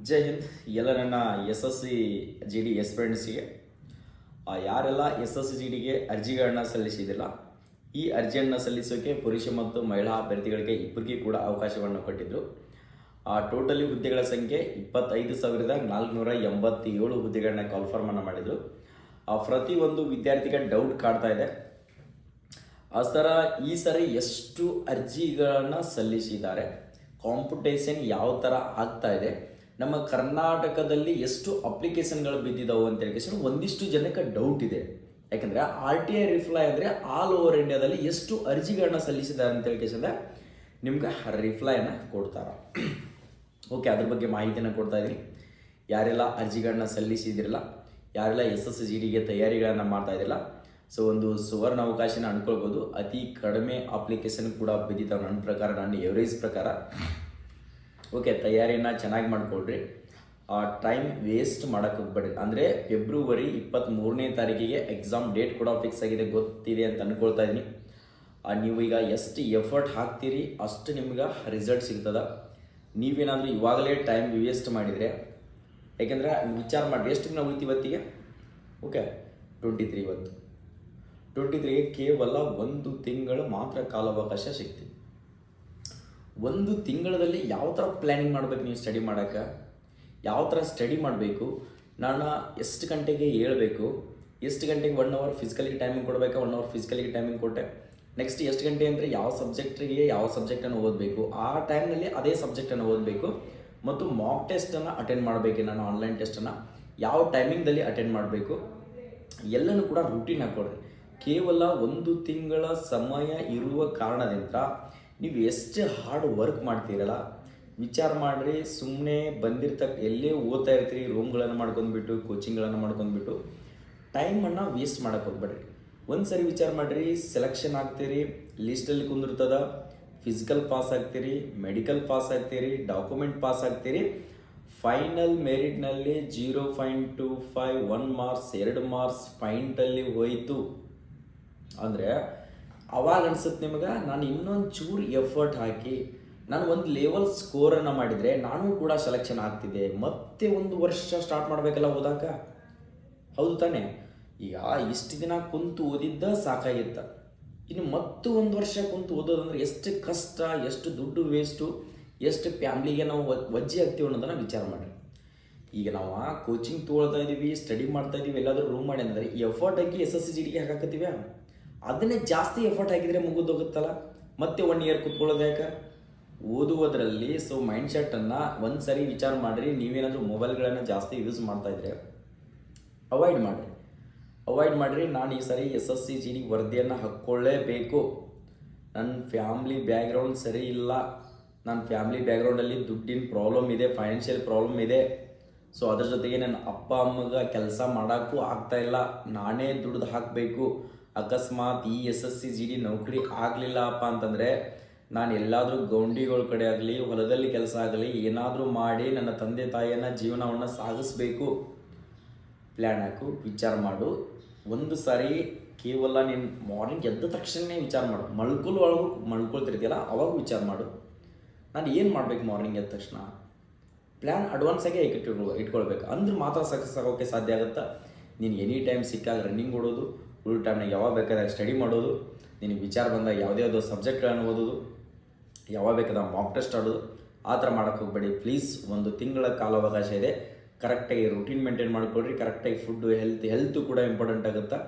ಜೈ ಹಿಂದ್. ಎಲ್ಲ ನನ್ನ S S C G D ಎಸ್ಪಿರೆಂಟ್ಸಿಗೆ ಯಾರೆಲ್ಲ ಎಸ್ ಎಸ್ ಸಿ ಜಿ ಡಿಗೆ ಅರ್ಜಿಗಳನ್ನ ಸಲ್ಲಿಸಿದಿಲ್ಲ, ಈ ಅರ್ಜಿಯನ್ನು ಸಲ್ಲಿಸೋಕೆ ಪುರುಷ ಮತ್ತು ಮಹಿಳಾ ಅಭ್ಯರ್ಥಿಗಳಿಗೆ ಇಬ್ಬರಿಗೆ ಕೂಡ ಅವಕಾಶವನ್ನು ಕೊಟ್ಟಿದ್ದರು. ಟೋಟಲಿ ಹುದ್ದೆಗಳ ಸಂಖ್ಯೆ 25,487 ಹುದ್ದೆಗಳನ್ನ ಕಾಲ್ಫಾರ್ಮನ್ನು ಮಾಡಿದರು. ಪ್ರತಿಯೊಂದು ವಿದ್ಯಾರ್ಥಿಗೆ ಡೌಟ್ ಕಾಡ್ತಾ ಇದೆ, ಸರ ಈ ಸರಿ ಎಷ್ಟು ಅರ್ಜಿಗಳನ್ನು ಸಲ್ಲಿಸಿದ್ದಾರೆ, ಕಾಂಪಿಟೇಷನ್ ಯಾವ ಥರ ಆಗ್ತಾ ಇದೆ, ನಮ್ಮ ಕರ್ನಾಟಕದಲ್ಲಿ ಎಷ್ಟು ಅಪ್ಲಿಕೇಶನ್ಗಳು ಬಿದ್ದಿದ್ದಾವೆ ಅಂತ ಹೇಳಿ ಒಂದಿಷ್ಟು ಜನಕ್ಕೆ ಡೌಟ್ ಇದೆ. ಯಾಕಂದರೆ RTI ರಿಪ್ಲೈ ಅಂದರೆ ಆಲ್ ಓವರ್ ಇಂಡಿಯಾದಲ್ಲಿ ಎಷ್ಟು ಅರ್ಜಿಗಳನ್ನ ಸಲ್ಲಿಸಿದ್ದಾರೆ ಅಂತ ಹೇಳಿ ನಿಮ್ಗೆ ರಿಪ್ಲೈನ ಕೊಡ್ತಾರೆ. ಓಕೆ, ಅದ್ರ ಬಗ್ಗೆ ಮಾಹಿತಿಯನ್ನು ಕೊಡ್ತಾ ಇದ್ದೀನಿ. ಯಾರೆಲ್ಲ ಅರ್ಜಿಗಳನ್ನ ಸಲ್ಲಿಸಿದಿರಲ್ಲ, ಯಾರೆಲ್ಲ SSGDಗೆ ತಯಾರಿಗಳನ್ನು ಮಾಡ್ತಾ ಇದ್ದಿಲ್ಲ, ಸೊ ಒಂದು ಸುವರ್ಣ ಅವಕಾಶನ ಅನ್ಕೊಳ್ಬೋದು. ಅತಿ ಕಡಿಮೆ ಅಪ್ಲಿಕೇಶನ್ ಕೂಡ ಬಿದ್ದಿದ್ದಾವೆ ನನ್ನ ಪ್ರಕಾರ, ನನ್ನ ಎವರೇಜ್ ಪ್ರಕಾರ. ಓಕೆ, ತಯಾರಿಯನ್ನು ಚೆನ್ನಾಗಿ ಮಾಡ್ಕೊಳ್ರಿ, ಟೈಮ್ ವೇಸ್ಟ್ ಮಾಡೋಕ್ಕೆ ಹೋಗ್ಬೇಡ್ರಿ. ಅಂದರೆ ಫೆಬ್ರವರಿ 23ನೇ ತಾರೀಕಿಗೆ ಎಕ್ಸಾಮ್ ಡೇಟ್ ಕೂಡ ಫಿಕ್ಸ್ ಆಗಿದೆ, ಗೊತ್ತಿದೆ ಅಂತ ಅಂದ್ಕೊಳ್ತಾ ಇದ್ದೀನಿ. ನೀವು ಈಗ ಎಷ್ಟು ಎಫರ್ಟ್ ಹಾಕ್ತೀರಿ ಅಷ್ಟು ನಿಮ್ಗೆ ರಿಸಲ್ಟ್ ಸಿಗ್ತದೆ. ನೀವೇನಾದರೂ ಇವಾಗಲೇ ಟೈಮ್ ವೇಸ್ಟ್ ಮಾಡಿದರೆ, ಯಾಕೆಂದರೆ ವಿಚಾರ ಮಾಡಿರಿ ಎಷ್ಟು ದಿನ ಉಳಿತೀವತ್ತಿಗೆ. ಓಕೆ, 23 ಇವತ್ತು 23ಗೆ ಕೇವಲ 1 ತಿಂಗಳು ಮಾತ್ರ ಕಾಲಾವಕಾಶ ಸಿಗ್ತೀವಿ. 1 ತಿಂಗಳಲ್ಲಿ ಯಾವ ಥರ ಪ್ಲ್ಯಾನಿಂಗ್ ಮಾಡಬೇಕು, ನೀವು ಸ್ಟಡಿ ಮಾಡೋಕ್ಕೆ ಯಾವ ಥರ ಸ್ಟಡಿ ಮಾಡಬೇಕು, ನಾನು ಎಷ್ಟು ಗಂಟೆಗೆ ಹೇಳ್ಬೇಕು, ಎಷ್ಟು ಗಂಟೆಗೆ 1 ಅವರ್ ಫಿಸಿಕಲಿಗೆ ಟೈಮಿಂಗ್ ಕೊಡಬೇಕಾ, 1 ಅವರ್ ಫಿಸಿಕಲಿಗೆ ಟೈಮಿಂಗ್ ಕೊಟ್ಟೆ, ನೆಕ್ಸ್ಟ್ ಎಷ್ಟು ಗಂಟೆ ಅಂದರೆ ಯಾವ ಸಬ್ಜೆಕ್ಟನ್ನು ಓದಬೇಕು, ಆ ಟೈಮ್ನಲ್ಲಿ ಅದೇ ಸಬ್ಜೆಕ್ಟನ್ನು ಓದಬೇಕು, ಮತ್ತು ಮಾಕ್ ಟೆಸ್ಟನ್ನು ಅಟೆಂಡ್ ಮಾಡಬೇಕು. ನಾನು ಆನ್ಲೈನ್ ಟೆಸ್ಟನ್ನು ಯಾವ ಟೈಮಿಂಗ್ದಲ್ಲಿ ಅಟೆಂಡ್ ಮಾಡಬೇಕು ಎಲ್ಲನೂ ಕೂಡ ರೂಟೀನ್ ಹಾಕ್ಕೊಡ್ರಿ. ಕೇವಲ 1 ತಿಂಗಳ ಸಮಯ ಇರುವ ಕಾರಣದಿಂದ ನೀವು ಎಷ್ಟು ಹಾರ್ಡ್ ವರ್ಕ್ ಮಾಡ್ತೀರಲ್ಲ ವಿಚಾರ ಮಾಡಿರಿ. ಸುಮ್ಮನೆ ಎಲ್ಲೇ ಓದ್ತಾ ಇರ್ತೀರಿ, ರೂಮ್ಗಳನ್ನು ಮಾಡ್ಕೊಂಡ್ಬಿಟ್ಟು ಕೋಚಿಂಗ್ಗಳನ್ನು ಮಾಡ್ಕೊಂಡ್ಬಿಟ್ಟು ಟೈಮನ್ನು ವೇಸ್ಟ್ ಮಾಡೋಕ್ಕೆ ಹೋಗ್ಬೇಡ್ರಿ. ಒಂದು ಸರಿ ವಿಚಾರ ಮಾಡಿರಿ, ಸೆಲೆಕ್ಷನ್ ಆಗ್ತೀರಿ, ಲಿಸ್ಟಲ್ಲಿ ಕುಂದಿರ್ತದ, ಫಿಸಿಕಲ್ ಪಾಸ್ ಆಗ್ತೀರಿ, ಮೆಡಿಕಲ್ ಪಾಸ್ ಆಗ್ತೀರಿ, ಡಾಕ್ಯುಮೆಂಟ್ ಪಾಸ್ ಆಗ್ತೀರಿ, ಫೈನಲ್ ಮೆರಿಟ್ನಲ್ಲಿ 0.25 1 ಮಾರ್ಕ್ಸ್ 2 ಮಾರ್ಕ್ಸ್ ಪಾಯಿಂಟಲ್ಲಿ ಹೋಯಿತು ಅಂದರೆ ಅವಾಗ ಅನ್ಸುತ್ತೆ ನಿಮಗೆ, ನಾನು ಇನ್ನೊಂದು ಚೂರು ಎಫರ್ಟ್ ಹಾಕಿ ನಾನು ಒಂದು ಲೆವೆಲ್ ಸ್ಕೋರನ್ನು ಮಾಡಿದರೆ ನಾನು ಕೂಡ ಸೆಲೆಕ್ಷನ್ ಆಗ್ತಿದ್ದೆ. ಮತ್ತೆ 1 ವರ್ಷ ಸ್ಟಾರ್ಟ್ ಮಾಡಬೇಕಲ್ಲ ಓದಾಕ, ಹೌದು ತಾನೇ? ಈಗ ಇಷ್ಟು ದಿನ ಕುಂತು ಓದಿದ್ದ ಸಾಕಾಗಿತ್ತ, ಇನ್ನು ಮತ್ತು 1 ವರ್ಷ ಕುಂತು ಓದೋದಂದ್ರೆ ಎಷ್ಟು ಕಷ್ಟ, ಎಷ್ಟು ದುಡ್ಡು ವೇಸ್ಟು, ಎಷ್ಟು ಫ್ಯಾಮ್ಲಿಗೆ ನಾವು ವಜ್ಜೆ ಆಗ್ತೀವಿ ಅನ್ನೋದನ್ನು ವಿಚಾರ ಮಾಡಿರಿ. ಈಗ ನಾವು ಕೋಚಿಂಗ್ ತೊಗೊಳ್ತಾ ಇದ್ದೀವಿ, ಸ್ಟಡಿ ಮಾಡ್ತಾ ಇದ್ದೀವಿ, ಎಲ್ಲಾದರೂ ರೂಮ್ ಮಾಡಿ ಅಂದರೆ ಈ ಎಫರ್ಟ್ ಹಾಕಿ SSGDಗೆ ಹಾಕಾಕತ್ತೀವಿ, ಅದನ್ನೇ ಜಾಸ್ತಿ ಎಫರ್ಟ್ ಹಾಕಿದರೆ ಮುಗಿದೋಗುತ್ತಲ್ಲ, ಮತ್ತೆ 1 ಇಯರ್ ಕುತ್ಕೊಳ್ಳೋದು ಯಾಕೆ ಓದುವುದರಲ್ಲಿ. ಸೊ ಮೈಂಡ್ ಸೆಟ್ಟನ್ನು ಒಂದು ಸರಿ ವಿಚಾರ ಮಾಡಿರಿ. ನೀವೇನಾದರೂ ಮೊಬೈಲ್ಗಳನ್ನು ಜಾಸ್ತಿ ಯೂಸ್ ಮಾಡ್ತಾ ಇದ್ರೆ ಅವಾಯ್ಡ್ ಮಾಡಿರಿ. ನಾನು ಈ ಸರಿ SSGD ವರದಿಯನ್ನು ಹಾಕ್ಕೊಳ್ಳೇಬೇಕು. ನನ್ನ ಫ್ಯಾಮ್ಲಿ ಬ್ಯಾಕ್ಗ್ರೌಂಡ್ ಸರಿ ಇಲ್ಲ, ನನ್ನ ಫ್ಯಾಮ್ಲಿ ಬ್ಯಾಕ್ಗ್ರೌಂಡಲ್ಲಿ ದುಡ್ಡಿನ ಪ್ರಾಬ್ಲಮ್ ಇದೆ, ಫೈನಾನ್ಷಿಯಲ್ ಪ್ರಾಬ್ಲಮ್ ಇದೆ. ಸೊ ಅದ್ರ ಜೊತೆಗೆ ನನ್ನ ಅಪ್ಪ ಅಮ್ಮಗೆ ಕೆಲಸ ಮಾಡೋಕ್ಕೂ ಆಗ್ತಾಯಿಲ್ಲ, ನಾನೇ ದುಡ್ದು ಹಾಕಬೇಕು. ಅಕಸ್ಮಾತ್ ಈ SSGD ನೌಕರಿ ಆಗಲಿಲ್ಲಪ್ಪ ಅಂತಂದರೆ ನಾನು ಎಲ್ಲಾದರೂ ಗೌಂಡಿಗಳ ಕಡೆ ಆಗಲಿ, ಹೊಲದಲ್ಲಿ ಕೆಲಸ ಆಗಲಿ ಏನಾದರೂ ಮಾಡಿ ನನ್ನ ತಂದೆ ತಾಯಿಯನ್ನು ಜೀವನವನ್ನು ಸಾಗಿಸ್ಬೇಕು. ಪ್ಲ್ಯಾನ್ ಹಾಕು, ವಿಚಾರ ಮಾಡು. ಒಂದು ಸಾರಿ ಕೇವಲ ನೀನು ಮಾರ್ನಿಂಗ್ ಎದ್ದ ತಕ್ಷಣ ವಿಚಾರ ಮಾಡು, ಮಲ್ಕೊಳ್ತಿರ್ತೀಯಲ್ಲ ಅವಾಗ ವಿಚಾರ ಮಾಡು, ನಾನು ಏನು ಮಾಡಬೇಕು ಮಾರ್ನಿಂಗ್ ಎದ್ದ ತಕ್ಷಣ. ಪ್ಲ್ಯಾನ್ ಅಡ್ವಾನ್ಸಾಗೆ ಇಟ್ಕೊಳ್ಬೇಕು, ಅಂದ್ರೆ ಮಾತ್ರ ಸಕ್ಸಸ್ ಆಗೋಕ್ಕೆ ಸಾಧ್ಯ ಆಗುತ್ತಾ. ನೀನು ಎನಿ ಟೈಮ್ ಸಿಕ್ಕಾಗ ರನ್ನಿಂಗ್ ಓಡೋದು, ಫುಲ್ ಟೈಮ್ನಾಗ ಯಾವಾಗ ಬೇಕಾದಾಗ ಸ್ಟಡಿ ಮಾಡೋದು, ನಿನಗೆ ವಿಚಾರ ಬಂದಾಗ ಯಾವುದ್ಯಾವುದೋ ಸಬ್ಜೆಕ್ಟ್ಗಳನ್ನು ಓದೋದು, ಯಾವಾಗ ಬೇಕಾದಾಗ ಮಾಕ್ ಟೆಸ್ಟ್ ಆಡೋದು, ಆ ಥರ ಮಾಡೋಕ್ಕೆ ಹೋಗಬೇಡಿ ಪ್ಲೀಸ್. 1 ತಿಂಗಳ ಕಾಲಾವಕಾಶ ಇದೆ, ಕರೆಕ್ಟಾಗಿ ರೂಟೀನ್ ಮೇಂಟೈನ್ ಮಾಡಿಕೊಡ್ರಿ. ಕರೆಕ್ಟಾಗಿ ಫುಡ್ಡು ಹೆಲ್ತು ಕೂಡ ಇಂಪಾರ್ಟೆಂಟ್ ಆಗುತ್ತೆ.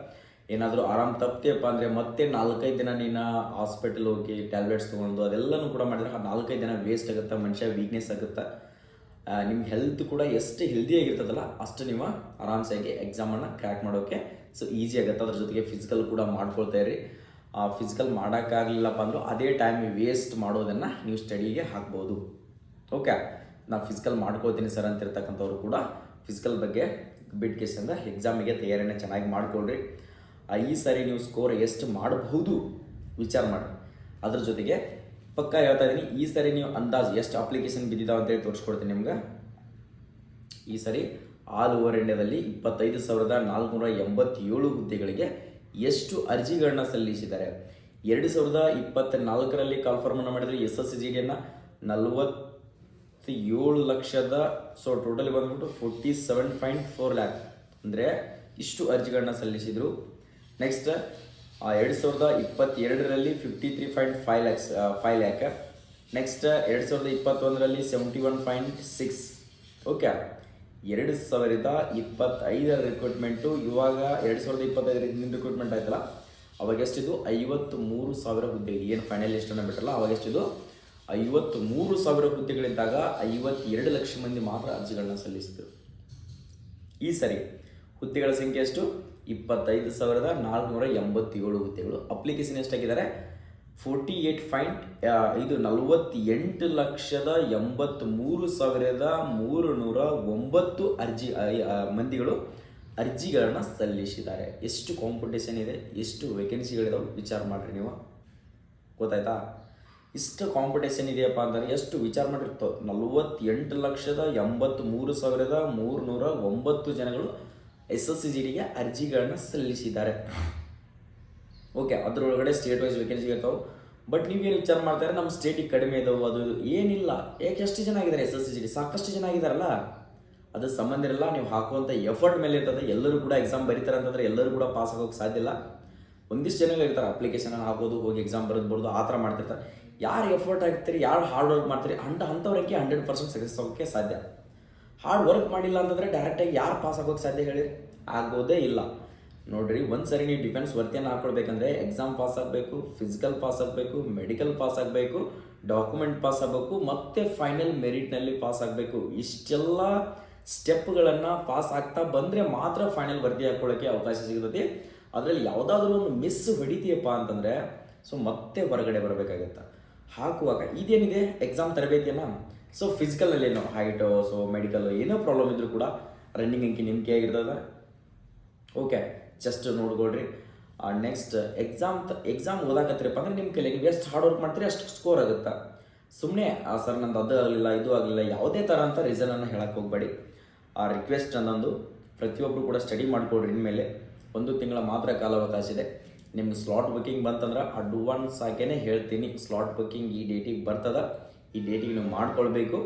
ಏನಾದರೂ ಆರಾಮ್ ತಪ್ಪಿಯಪ್ಪ ಅಂದರೆ ಮತ್ತೆ 4-5 ದಿನ ನೀನು ಹಾಸ್ಪಿಟಲ್ ಹೋಗಿ ಟ್ಯಾಬ್ಲೆಟ್ಸ್ ತೊಗೊಂಡು ಅದೆಲ್ಲನೂ ಕೂಡ ಮಾಡಿದ್ರೆ 4-5 ದಿನ ವೇಸ್ಟ್ ಆಗುತ್ತೆ, ಮನುಷ್ಯ ವೀಕ್ನೆಸ್ ಆಗುತ್ತೆ. ನಿಮ್ಮ ಹೆಲ್ತ್ ಕೂಡ ಎಷ್ಟು ಹೆಲ್ದಿಯಾಗಿರ್ತದಲ್ಲ ಅಷ್ಟು ನೀವು ಆರಾಮ್ಸಾಗಿ ಎಕ್ಸಾಮನ್ನು ಕ್ರ್ಯಾಕ್ ಮಾಡೋಕ್ಕೆ ಸೊ ಈಸಿ ಆಗುತ್ತೆ. ಅದ್ರ ಜೊತೆಗೆ ಫಿಸಿಕಲ್ ಕೂಡ ಮಾಡ್ಕೊಳ್ತಾ ಇರಿ. ಫಿಸಿಕಲ್ ಮಾಡೋಕ್ಕಾಗಲಿಲ್ಲಪ್ಪ ಅಂದರೂ ಅದೇ ಟೈಮ್ ವೇಸ್ಟ್ ಮಾಡೋದನ್ನು ನೀವು ಸ್ಟಡಿಗೆ ಹಾಕ್ಬೋದು. ಓಕೆ, ನಾನು ಫಿಸಿಕಲ್ ಮಾಡ್ಕೊಳ್ತೀನಿ ಸರ್ ಅಂತಿರ್ತಕ್ಕಂಥವ್ರು ಕೂಡ ಫಿಸಿಕಲ್ ಬಗ್ಗೆ ಬಿಟ್ಕೇಸಿಂದ ಎಕ್ಸಾಮಿಗೆ ತಯಾರಿಯನ್ನು ಚೆನ್ನಾಗಿ ಮಾಡಿಕೊಳ್ರಿ. ಈ ಸಾರಿ ನೀವು ಸ್ಕೋರ್ ಎಷ್ಟು ಮಾಡಬಹುದು ವಿಚಾರ ಮಾಡಿ. ಅದ್ರ ಜೊತೆಗೆ ಪಕ್ಕ ಹೇಳ್ತಾ ಇದ್ದೀನಿ, ಈ ಸರಿ ನೀವು ಅಂದಾಜು ಎಷ್ಟು ಅಪ್ಲಿಕೇಶನ್ ಬಿದ್ದಿದ್ದಾವೆ ಅಂತೇಳಿ ತೋರಿಸ್ಕೊಡ್ತೀನಿ ನಿಮ್ಗೆ. ಈ ಸರಿ ಆಲ್ ಓವರ್ ಇಂಡಿಯಾದಲ್ಲಿ 25,487 ಹುದ್ದೆಗಳಿಗೆ ಎಷ್ಟು ಅರ್ಜಿಗಳನ್ನ ಸಲ್ಲಿಸಿದ್ದಾರೆ. 2024ರಲ್ಲಿ ಕಾಲ್ಫಾರ್ಮನ್ನು ಮಾಡಿದರೆ SSGDಯನ್ನು ಲಕ್ಷದ, ಸೊ ಟೋಟಲಿ ಬಂದ್ಬಿಟ್ಟು 47.4 ಲ್ಯಾಕ್ ಅಂದರೆ ಇಷ್ಟು ಅರ್ಜಿಗಳನ್ನ ಸಲ್ಲಿಸಿದರು. ನೆಕ್ಸ್ಟ್ 2022ರಲ್ಲಿ 53.5 ಲ್ಯಾಕ್. ನೆಕ್ಸ್ಟ್ 2021ರಲ್ಲಿ 71.6. ಓಕೆ, 2025 ರಿಕ್ರೂಟ್ಮೆಂಟು, ಇವಾಗ 2025 ಹಿಂದಿನ ರಿಕ್ರೂಟ್ಮೆಂಟ್ ಆಯ್ತಲ್ಲ, ಅವಾಗ ಎಷ್ಟಿದು 53,000 ಹುದ್ದೆಗಳು, ಏನು ಫೈನಲಿಸ್ಟನ್ನು ಬಿಟ್ಟಲ್ಲ, ಅವಾಗ ಎಷ್ಟಿದು 53,000 ಹುದ್ದೆಗಳಿದ್ದಾಗ 52 ಲಕ್ಷ ಮಂದಿ ಮಾತ್ರ ಅರ್ಜಿಗಳನ್ನ ಸಲ್ಲಿಸಿದರು. ಈ ಸರಿ ಹುದ್ದೆಗಳ ಸಂಖ್ಯೆ ಎಷ್ಟು? 25,487 ಹುದ್ದೆಗಳು. ಅಪ್ಲಿಕೇಶನ್ ಎಷ್ಟಾಗಿದ್ದಾರೆ? 48,83,309 ಮಂದಿಗಳು ಅರ್ಜಿಗಳನ್ನು ಸಲ್ಲಿಸಿದ್ದಾರೆ. ಎಷ್ಟು ಕಾಂಪಿಟೇಷನ್ ಇದೆ, ಎಷ್ಟು ವೇಕೆನ್ಸಿಗಳಿದಾವೆ ವಿಚಾರ ಮಾಡಿರಿ ನೀವು. ಗೊತ್ತಾಯ್ತಾ? ಇಷ್ಟು ಕಾಂಪಿಟೇಷನ್ ಇದೆಯಪ್ಪ ಅಂತಂದರೆ ಎಷ್ಟು ವಿಚಾರ ಮಾಡಿರ್ತವೆ. 48,83,309 ಜನಗಳು SSCGDಗೆ ಅರ್ಜಿಗಳನ್ನ ಸಲ್ಲಿಸಿದ್ದಾರೆ. ಓಕೆ, ಅದರೊಳಗಡೆ ಸ್ಟೇಟ್ ವೈಸ್ ವೇಕೆನ್ಸಿ ಇರ್ತಾವೆ. ಬಟ್ ನೀವೇನು ವಿಚಾರ ಮಾಡ್ತಾರೆ, ನಮ್ಮ ಸ್ಟೇಟಿಗೆ ಕಡಿಮೆ ಇದಾವೆ, ಅದು ಏನಿಲ್ಲ. ಯಾಕೆ ಎಷ್ಟು ಜನ ಆಗಿದ್ದಾರೆ SSCGD? ಸಾಕಷ್ಟು ಜನ ಆಗಿದಾರಲ್ಲ, ಅದು ಸಂಬಂಧ ಇರಲ್ಲ. ನೀವು ಹಾಕುವಂಥ ಎಫರ್ಟ್ ಮೇಲೆ ಇರ್ತದೆ. ಎಲ್ಲರೂ ಕೂಡ ಎಕ್ಸಾಮ್ ಬರೀತಾರೆ ಅಂತಂದರೆ ಎಲ್ಲರೂ ಕೂಡ ಪಾಸ್ ಆಗೋಕ್ಕೆ ಸಾಧ್ಯ ಇಲ್ಲ. ಒಂದಿಷ್ಟು ಜನ ಇರ್ತಾರೆ ಅಪ್ಲಿಕೇಶನ್ ಹಾಕೋದು, ಹೋಗಿ ಎಕ್ಸಾಮ್ ಬರೋದು ಆ ಥರ ಮಾಡ್ತಿರ್ತಾರೆ. ಯಾರು ಎಫರ್ಟ್ ಹಾಕ್ತೀರಿ, ಯಾರು ಹಾರ್ಡ್ ವರ್ಕ್ ಮಾಡ್ತೀರಿ, ಅಂಥವ್ರಿಗೆ 100% ಸಕ್ಸಸ್ ಆಗೋಕ್ಕೆ ಸಾಧ್ಯ. ಹಾರ್ಡ್ ವರ್ಕ್ ಮಾಡಿಲ್ಲ ಅಂತಂದರೆ ಡೈರೆಕ್ಟಾಗಿ ಯಾರು ಪಾಸ್ ಆಗೋಕ್ಕೆ ಸಾಧ್ಯ ಹೇಳಿ? ಆಗೋದೇ ಇಲ್ಲ. ನೋಡಿರಿ, ಒಂದು ಸರಿ ನೀವು ಡಿಫೆನ್ಸ್ ವರ್ತಿಯನ್ನು ಹಾಕೊಳ್ಬೇಕಂದ್ರೆ ಎಕ್ಸಾಮ್ ಪಾಸ್ ಆಗಬೇಕು, ಫಿಸಿಕಲ್ ಪಾಸ್ ಆಗಬೇಕು, ಮೆಡಿಕಲ್ ಪಾಸ್ ಆಗಬೇಕು, ಡಾಕ್ಯುಮೆಂಟ್ ಪಾಸ್ ಆಗಬೇಕು, ಮತ್ತು ಫೈನಲ್ ಮೆರಿಟ್ನಲ್ಲಿ ಪಾಸ್ ಆಗಬೇಕು. ಇಷ್ಟೆಲ್ಲ ಸ್ಟೆಪ್ಗಳನ್ನು ಪಾಸ್ ಆಗ್ತಾ ಬಂದರೆ ಮಾತ್ರ ಫೈನಲ್ ವರ್ದಿ ಹಾಕೊಳ್ಳೋಕ್ಕೆ ಅವಕಾಶ ಸಿಗುತ್ತೆ. ಅದರಲ್ಲಿ ಯಾವುದಾದ್ರೂ ಒಂದು ಮಿಸ್ ಹೊಡಿತೀಯಪ್ಪ ಅಂತಂದರೆ ಸೊ ಮತ್ತೆ ಹೊರಗಡೆ ಬರಬೇಕಾಗತ್ತೆ. ಹಾಕುವಾಗ ಇದೇನಿದೆ ಎಕ್ಸಾಮ್ ತರಬೇತಿಯನ್ನು, ಸೊ ಫಿಸಿಕಲಲ್ಲಿ ಏನೋ ಹೈಟು, ಸೊ ಮೆಡಿಕಲ್ಲು ಏನೋ ಪ್ರಾಬ್ಲಮ್ ಇದ್ದರೂ ಕೂಡ ರನ್ನಿಂಗ್ ಅಂಕಿ ನಿಮ್ಮ ಕೈ ಆಗಿರ್ತದೆ. ಓಕೆ, ಜಸ್ಟ್ ನೋಡ್ಕೊಳ್ರಿ. ನೆಕ್ಸ್ಟ್ ಎಕ್ಸಾಮ್ ಓದಾಕತ್ತೀರಪ್ಪ ಅಂದರೆ ನಿಮ್ಮ ಕೈಲಿ ನೀವು ಎಷ್ಟು ಹಾರ್ಡ್ ವರ್ಕ್ ಮಾಡ್ತೀರಿ ಅಷ್ಟು ಸ್ಕೋರ್ ಆಗುತ್ತೆ. ಸುಮ್ಮನೆ ಸರ್ ನಂದು ಅದು ಆಗಲಿಲ್ಲ ಇದು ಆಗಲಿಲ್ಲ ಯಾವುದೇ ಥರ ಅಂತ ರೀಸನನ್ನು ಹೇಳಕ್ಕೆ ಹೋಗಬೇಡಿ. ಆ ರಿಕ್ವೆಸ್ಟ್ ಅನ್ನೊಂದು ಪ್ರತಿಯೊಬ್ಬರು ಕೂಡ ಸ್ಟಡಿ ಮಾಡಿಕೊಡ್ರಿ. ಇನ್ಮೇಲೆ 1 ತಿಂಗಳ ಮಾತ್ರ ಕಾಲಾವಕಾಶ ಇದೆ. ನಿಮ್ಗೆ ಸ್ಲಾಟ್ ಬುಕ್ಕಿಂಗ್ ಬಂತಂದ್ರೆ ಅಡ್ವಾನ್ಸ್ ಆಗೇ ಹೇಳ್ತೀನಿ, ಸ್ಲಾಟ್ ಬುಕ್ಕಿಂಗ್ ಈ ಡೇಟಿಗೆ ಬರ್ತದೆ, ಈ ಡೇಟಿಗೆ ನೀವು ಮಾಡ್ಕೊಳ್ಬೇಕು.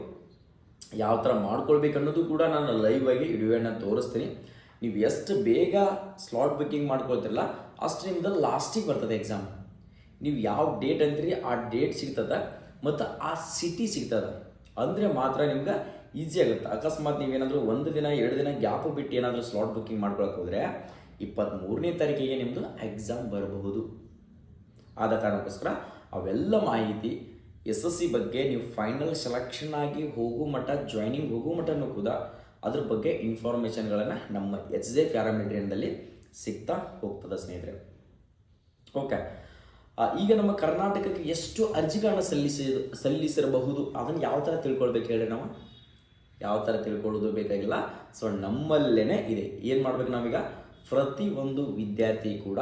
ಯಾವ ಥರ ಮಾಡ್ಕೊಳ್ಬೇಕು ಅನ್ನೋದು ಕೂಡ ನಾನು ಲೈವ್ ಆಗಿ ವಿಡಿಯೋನ ತೋರಿಸ್ತೀನಿ. ನೀವು ಎಷ್ಟು ಬೇಗ ಸ್ಲಾಟ್ ಬುಕ್ಕಿಂಗ್ ಮಾಡ್ಕೊಳ್ತಿರಲ್ಲ ಅಷ್ಟು ನಿಮ್ದು ಲಾಸ್ಟಿಗೆ ಬರ್ತದೆ ಎಕ್ಸಾಮ್. ನೀವು ಯಾವ ಡೇಟ್ ಅಂತೀರಿ ಆ ಡೇಟ್ ಸಿಗ್ತದೆ ಮತ್ತು ಆ ಸಿಟಿ ಸಿಗ್ತದೆ ಅಂದರೆ ಮಾತ್ರ ನಿಮ್ಗೆ ಈಸಿ ಆಗುತ್ತೆ. ಅಕಸ್ಮಾತ್ ನೀವೇನಾದರೂ 1 ದಿನ 2 ದಿನ ಗ್ಯಾಪು ಬಿಟ್ಟು ಏನಾದರೂ ಸ್ಲಾಟ್ ಬುಕ್ಕಿಂಗ್ ಮಾಡ್ಕೊಳಕ್ಕೆ ಹೋದರೆ 23ನೇ ತಾರೀಕಿಗೆ ನಿಮ್ಮದು ಎಕ್ಸಾಮ್ ಬರಬಹುದು. ಆದ ಕಾರಣಕ್ಕೋಸ್ಕರ ಅವೆಲ್ಲ ಮಾಹಿತಿ SSC ಬಗ್ಗೆ ನೀವು ಫೈನಲ್ ಸೆಲೆಕ್ಷನ್ ಆಗಿ ಹೋಗೋ ಮಟ್ಟ, ಜಾಯ್ನಿಂಗ್ ಹೋಗೋ ಮಟ್ಟನೂ ಕೂಡ ಅದ್ರ ಬಗ್ಗೆ ಇನ್ಫಾರ್ಮೇಷನ್ಗಳನ್ನು ನಮ್ಮ HJ ಪ್ಯಾರಾಮೆಟ್ರಿಯನ್ದಲ್ಲಿ ಸಿಗ್ತಾ ಹೋಗ್ತದೆ ಸ್ನೇಹಿತರೆ. ಓಕೆ, ಈಗ ನಮ್ಮ ಕರ್ನಾಟಕಕ್ಕೆ ಎಷ್ಟು ಅರ್ಜಿಗಳನ್ನ ಸಲ್ಲಿಸಿರಬಹುದು ಅದನ್ನು ಯಾವ ಥರ ತಿಳ್ಕೊಳ್ಬೇಕು ಹೇಳಿ? ನಾವು ಯಾವ ಥರ ತಿಳ್ಕೊಳ್ಳೋದು ಬೇಕಾಗಿಲ್ಲ. ಸೊ ನಮ್ಮಲ್ಲೇ ಇದೆ. ಏನು ಮಾಡ್ಬೇಕು ನಾವೀಗ? ಪ್ರತಿಯೊಂದು ವಿದ್ಯಾರ್ಥಿ ಕೂಡ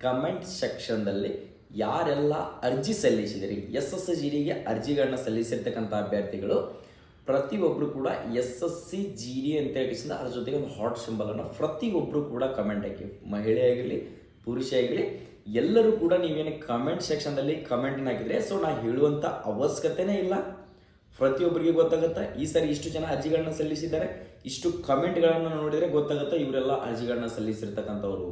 ಕಮೆಂಟ್ ಸೆಕ್ಷನ್ದಲ್ಲಿ ಯಾರೆಲ್ಲ ಅರ್ಜಿ ಸಲ್ಲಿಸಿದಿರಿ, SSCGDಗೆ ಅರ್ಜಿಗಳನ್ನ ಸಲ್ಲಿಸಿರ್ತಕ್ಕಂಥ ಅಭ್ಯರ್ಥಿಗಳು ಪ್ರತಿಯೊಬ್ಬರು ಕೂಡ SSCGD ಅಂತ ಹೇಳಿಸಿದ ಅದ್ರ ಜೊತೆಗೆ ಒಂದು ಹಾಟ್ ಸಿಂಬಲನ್ನು ಪ್ರತಿಯೊಬ್ಬರು ಕೂಡ ಕಮೆಂಟ್ ಹಾಕಿ. ಮಹಿಳೆ ಆಗಿರಲಿ ಪುರುಷ ಆಗಿರಲಿ ಎಲ್ಲರೂ ಕೂಡ ನೀವೇನು ಕಮೆಂಟ್ ಸೆಕ್ಷನ್ದಲ್ಲಿ ಕಮೆಂಟನ್ನು ಹಾಕಿದರೆ ಸೊ ನಾ ಹೇಳುವಂಥ ಅವಶ್ಯಕತೆನೇ ಇಲ್ಲ. ಪ್ರತಿಯೊಬ್ಬರಿಗೆ ಗೊತ್ತಾಗುತ್ತೆ ಈ ಸರಿ ಇಷ್ಟು ಜನ ಅರ್ಜಿಗಳನ್ನ ಸಲ್ಲಿಸಿದ್ದಾರೆ, ಇಷ್ಟು ಕಮೆಂಟ್ಗಳನ್ನು ನೋಡಿದರೆ ಗೊತ್ತಾಗುತ್ತೆ ಇವರೆಲ್ಲ ಅರ್ಜಿಗಳನ್ನ ಸಲ್ಲಿಸಿರ್ತಕ್ಕಂಥವ್ರು,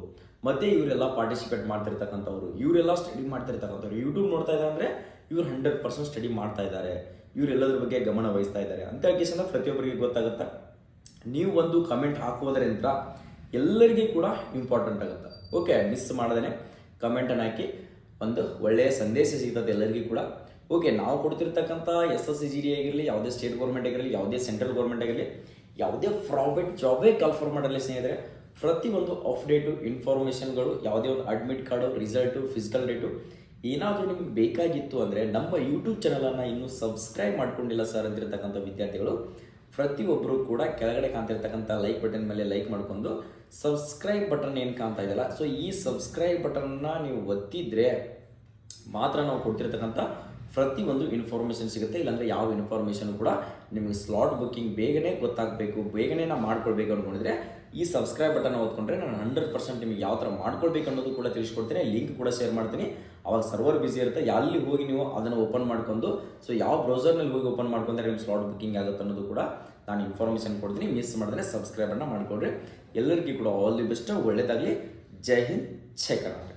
ಮತ್ತು ಇವರೆಲ್ಲ ಪಾರ್ಟಿಸಿಪೇಟ್ ಮಾಡ್ತಿರ್ತಕ್ಕಂಥವ್ರು, ಇವರೆಲ್ಲ ಸ್ಟಡಿ ಮಾಡ್ತಿರ್ತಕ್ಕಂಥವ್ರು. ಯೂಟ್ಯೂಬ್ ನೋಡ್ತಾ ಇದ್ದಾರೆ ಅಂದರೆ ಇವ್ರು 100% ಸ್ಟಡಿ ಮಾಡ್ತಾ ಇದ್ದಾರೆ, ಇವರೆಲ್ಲದ್ರ ಬಗ್ಗೆ ಗಮನ ವಹಿಸ್ತಾ ಇದ್ದಾರೆ ಅಂತ ಕೇಸಿಂದ ಪ್ರತಿಯೊಬ್ಬರಿಗೆ ಗೊತ್ತಾಗುತ್ತೆ. ನೀವು ಒಂದು ಕಮೆಂಟ್ ಹಾಕುವುದರಿಂದ ಎಲ್ಲರಿಗೂ ಕೂಡ ಇಂಪಾರ್ಟೆಂಟ್ ಆಗುತ್ತೆ. ಓಕೆ, ಮಿಸ್ ಮಾಡದೇ ಕಮೆಂಟನ್ನು ಹಾಕಿ, ಒಂದು ಒಳ್ಳೆಯ ಸಂದೇಶ ಸಿಗ್ತದೆ ಎಲ್ಲರಿಗೂ ಕೂಡ. ಓಕೆ, ನಾವು ಕೊಡ್ತಿರ್ತಕ್ಕಂಥ SSCGD ಆಗಿರಲಿ, ಯಾವುದೇ ಸ್ಟೇಟ್ ಗೌರ್ಮೆಂಟ್ ಆಗಿರಲಿ, ಯಾವುದೇ ಸೆಂಟ್ರಲ್ ಗೌರ್ಮೆಂಟ್ ಆಗಿರಲಿ, ಯಾವುದೇ ಪ್ರೈವೇಟ್ ಜಾಬೇ ಕನ್ಫರ್ಮ್ ಮಾಡಲಿ ಸ್ನೇಹಿತರೆ, ಪ್ರತಿಯೊಂದು ಅಪ್ಡೇಟು ಇನ್ಫಾರ್ಮೇಷನ್ಗಳು, ಯಾವುದೇ ಒಂದು admit card, result, physical date ಏನಾದರೂ ನಿಮಗೆ ಬೇಕಾಗಿತ್ತು ಅಂದರೆ ನಮ್ಮ ಯೂಟ್ಯೂಬ್ ಚಾನಲನ್ನು ಇನ್ನೂ ಸಬ್ಸ್ಕ್ರೈಬ್ ಮಾಡ್ಕೊಂಡಿಲ್ಲ ಸರ್ ಅಂತಿರ್ತಕ್ಕಂಥ ವಿದ್ಯಾರ್ಥಿಗಳು ಪ್ರತಿಯೊಬ್ಬರು ಕೂಡ ಕೆಳಗಡೆ ಕಾಣ್ತಿರ್ತಕ್ಕಂಥ ಲೈಕ್ ಬಟನ್ ಮೇಲೆ ಲೈಕ್ ಮಾಡ್ಕೊಂಡು ಸಬ್ಸ್ಕ್ರೈಬ್ ಬಟನ್ ಏನು ಕಾಣ್ತಾ ಇದೆಯಲ್ಲ, ಸೊ ಈ ಸಬ್ಸ್ಕ್ರೈಬ್ ಬಟನ್ನ ನೀವು ಒತ್ತಿದ್ರೆ ಮಾತ್ರ ನಾವು ಕೊಡ್ತಿರ್ತಕ್ಕಂಥ ಪ್ರತಿಯೊಂದು ಇನ್ಫಾರ್ಮೇಷನ್ ಸಿಗುತ್ತೆ. ಇಲ್ಲಾಂದರೆ ಯಾವ ಇನ್ಫಾರ್ಮೇಷನ್ ಕೂಡ ನಿಮಗೆ ಸ್ಲಾಟ್ ಬುಕ್ಕಿಂಗ್ ಬೇಗನೆ ಗೊತ್ತಾಗಬೇಕು, ಬೇಗನೆ ನಾವು ಮಾಡ್ಕೊಳ್ಬೇಕು ಅಂದ್ಕೊಂಡಿದ್ರೆ ಈ ಸಬ್ಸ್ಕ್ರೈಬ್ ಬಟನ್ ಓದ್ಕೊಂಡ್ರೆ ನಾನು 100% ನಿಮಗೆ ಯಾವ ಥರ ಮಾಡ್ಕೊಳ್ಬೇಕು ಅನ್ನೋದು ಕೂಡ ತಿಳಿಸ್ಕೊಡ್ತೀನಿ. ಲಿಂಕ್ ಕೂಡ ಶೇರ್ ಮಾಡ್ತೀನಿ. ಅವಾಗ ಸರ್ವರ್ ಬಿಸಿ ಇರುತ್ತೆ, ಎಲ್ಲಿ ಹೋಗಿ ನೀವು ಅದನ್ನು ಓಪನ್ ಮಾಡ್ಕೊಂಡು ಸೊ ಯಾವ ಬ್ರೌಸರ್ನಲ್ಲಿ ಹೋಗಿ ಓಪನ್ ಮಾಡ್ಕೊಂಡ್ರೆ ನಿಮ್ಗೆ ಸ್ಲಾಟ್ ಬುಕ್ಕಿಂಗ್ ಆಗುತ್ತೆ ಅನ್ನೋದು ಕೂಡ ನಾನು ಇನ್ಫಾರ್ಮೇಷನ್ ಕೊಡ್ತೀನಿ. ಮಿಸ್ ಮಾಡಿದ್ರೆ ಸಬ್ಸ್ಕ್ರೈಬನ್ನು ಮಾಡ್ಕೊಳ್ರಿ. ಎಲ್ಲರಿಗೂ ಕೂಡ ಆಲ್ ದಿ ಬೆಸ್ಟ್, ಒಳ್ಳೆಯದಾಗಲಿ. ಜೈ ಹಿಂದ್, ಜೈ ಕರ್ನಾಟಕ.